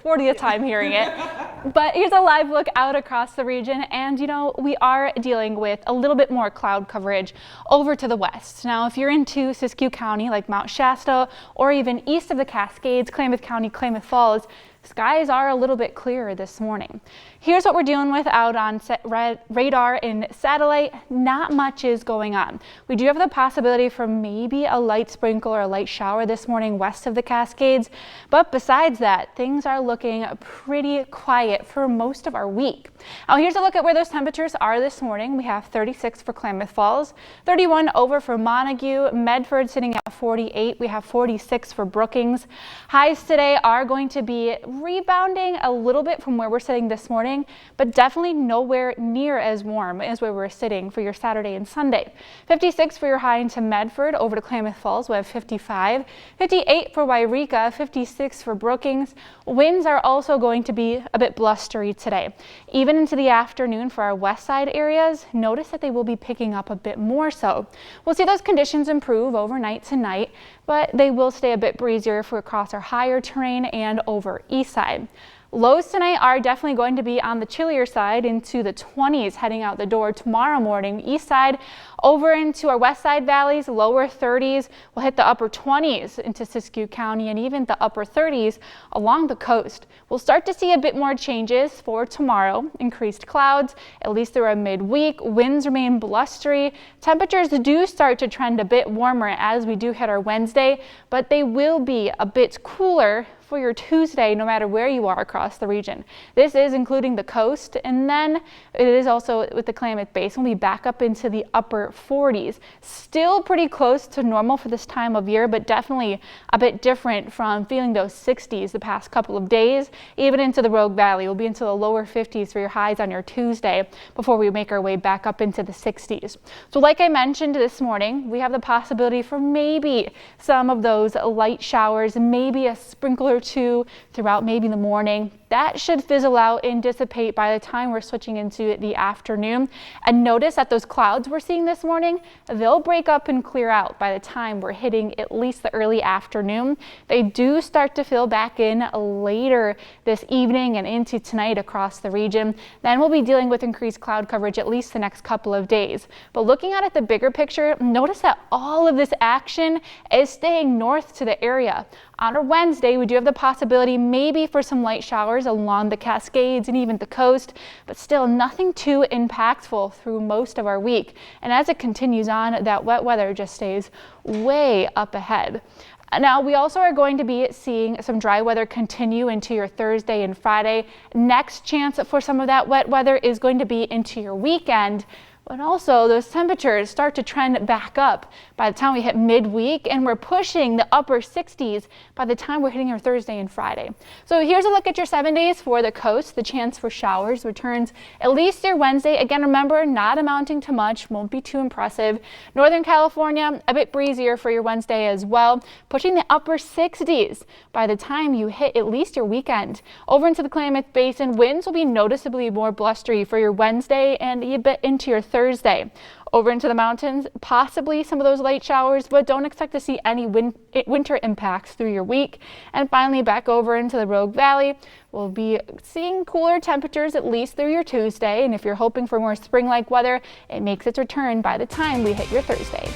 40th time hearing it. But here's a live look out across the region, and we are dealing with a little bit more cloud coverage over to the west. Now, if you're into Siskiyou County, like Mount Shasta, or even east of the Cascades, Klamath County, Klamath Falls, skies are a little bit clearer this morning. Here's what we're dealing with out on radar and satellite. Not much is going on. We do have the possibility for maybe a light sprinkle or a light shower this morning west of the Cascades, but besides that, things are looking pretty quiet for most of our week. Now, here's a look at where those temperatures are this morning. We have 36 for Klamath Falls, 31 over for Montague, Medford sitting at 48. We have 46 for Brookings. Highs today are going to be rebounding a little bit from where we're sitting this morning, but definitely nowhere near as warm as where we're sitting for your Saturday and Sunday. 56 for your high into Medford. Over to Klamath Falls, we have 55, 58 for Wairika, 56 for Brookings. Winds are also going to be a bit blustery today. Even into the afternoon for our west side areas, notice that they will be picking up a bit more so. We'll see those conditions improve overnight tonight, but they will stay a bit breezier for across our higher terrain and over east side. Lows tonight are definitely going to be on the chillier side into the 20s heading out the door tomorrow morning. East side over into our west side valleys, lower 30s. We'll hit the upper 20s into Siskiyou County and even the upper 30s along the coast. We'll start to see a bit more changes for tomorrow. Increased clouds, at least through our midweek. Winds remain blustery. Temperatures do start to trend a bit warmer as we do hit our Wednesday, but they will be a bit cooler for your Tuesday, no matter where you are across the region. This is including the coast, and then it is also with the Klamath Basin. We'll be back up into the upper 40s. Still pretty close to normal for this time of year, but definitely a bit different from feeling those 60s the past couple of days. Even into the Rogue Valley, we'll be into the lower 50s for your highs on your Tuesday before we make our way back up into the 60s. So like I mentioned this morning, we have the possibility for maybe some of those light showers, maybe a sprinkle or two throughout maybe the morning. That should fizzle out and dissipate by the time we're switching into the afternoon. And notice that those clouds we're seeing this morning, they'll break up and clear out by the time we're hitting at least the early afternoon. They do start to fill back in later this evening and into tonight across the region. Then we'll be dealing with increased cloud coverage at least the next couple of days. But looking at the bigger picture, notice that all of this action is staying north to the area. On our Wednesday, we do have the possibility maybe for some light showers along the Cascades and even the coast, but still nothing too impactful through most of our week. And as it continues on, that wet weather just stays way up ahead. Now, we also are going to be seeing some dry weather continue into your Thursday and Friday. Next chance for some of that wet weather is going to be into your weekend. But also those temperatures start to trend back up by the time we hit midweek, and we're pushing the upper 60s by the time we're hitting our Thursday and Friday. So here's a look at your 7 days for the coast. The chance for showers returns at least your Wednesday. Again, remember, not amounting to much, won't be too impressive. Northern California, a bit breezier for your Wednesday as well, pushing the upper 60s by the time you hit at least your weekend. Over into the Klamath Basin, winds will be noticeably more blustery for your Wednesday and a bit into your Thursday. Over into the mountains, possibly some of those light showers, but don't expect to see any winter impacts through your week. And finally, back over into the Rogue Valley, we'll be seeing cooler temperatures at least through your Tuesday. And if you're hoping for more spring-like weather, it makes its return by the time we hit your Thursday.